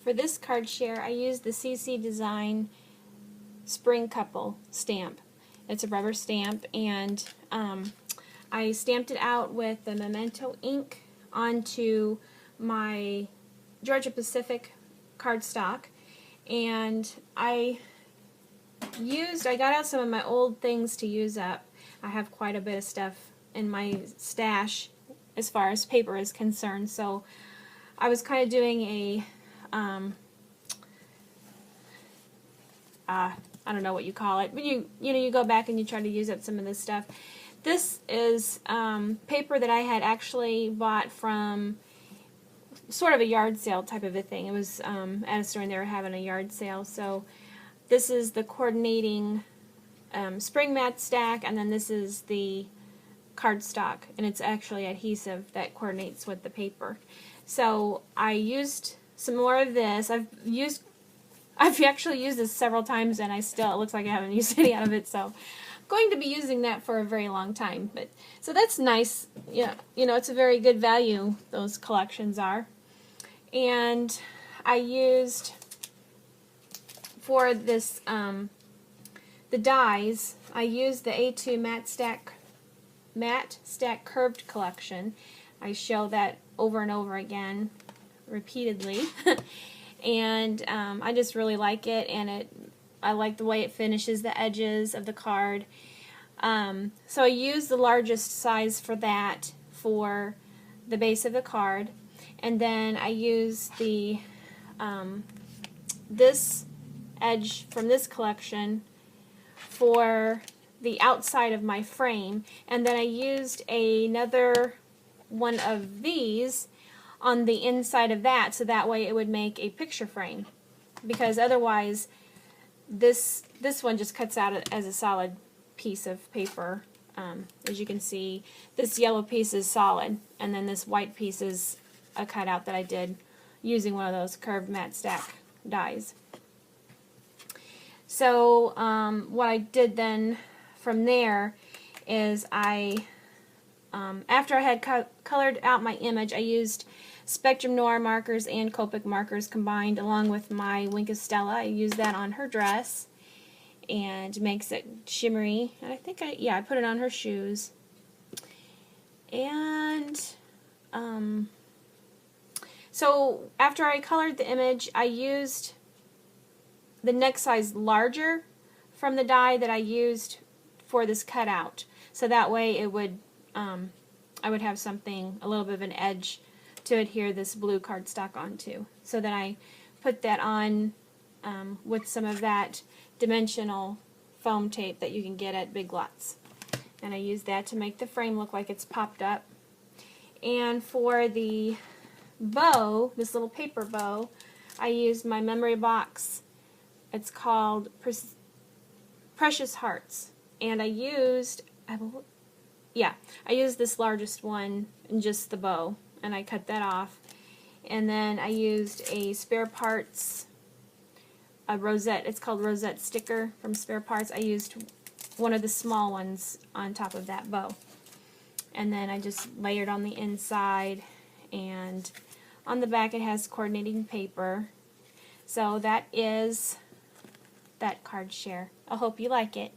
for this card share, I used the CC Design Spring Couple stamp. It's a rubber stamp, and I stamped it out with the Memento ink onto my Georgia Pacific cardstock, and I got out some of my old things to use up. I have quite a bit of stuff in my stash as far as paper is concerned, so I was kind of doing a I don't know what you call it, but you go back and you try to use up some of this stuff. This is paper that I had actually bought from sort of a yard sale type of a thing. It was at a store and they were having a yard sale. So this is the coordinating spring mat stack, and then this is the cardstock, and it's actually adhesive that coordinates with the paper. So I used some more of this. I've actually used this several times, and it looks like I haven't used any out of it, so I'm going to be using that for a very long time. But so that's nice. Yeah, it's a very good value, those collections are. And I used for this the dies, I used the A2 Matte Stack Curved collection. I show that over and over again, repeatedly. And I just really like it, and I like the way it finishes the edges of the card. So I used the largest size for that for the base of the card, and then I used the this edge from this collection for the outside of my frame, and then I used another one of these on the inside of that, so that way it would make a picture frame, because otherwise this one just cuts out as a solid piece of paper. As you can see, this yellow piece is solid, and then this white piece is a cutout that I did using one of those curved matte stack dies. So what I did then from there is after I had colored out my image, I used Spectrum Noir markers and Copic markers combined along with my Wink of Stella. I used that on her dress and makes it shimmery. And I think I put it on her shoes. And so after I colored the image, I used the next size larger from the die that I used for this cutout. So that way it would I would have something, a little bit of an edge to adhere this blue cardstock onto. So then I put that on with some of that dimensional foam tape that you can get at Big Lots. And I use that to make the frame look like it's popped up. And for the bow, this little paper bow, I used my memory box. It's called Precious Hearts. And I used this largest one in just the bow, and I cut that off. And then I used a Spare Parts, a rosette. It's called Rosette Sticker from Spare Parts. I used one of the small ones on top of that bow. And then I just layered on the inside, and on the back it has coordinating paper. So that is that card share. I hope you like it.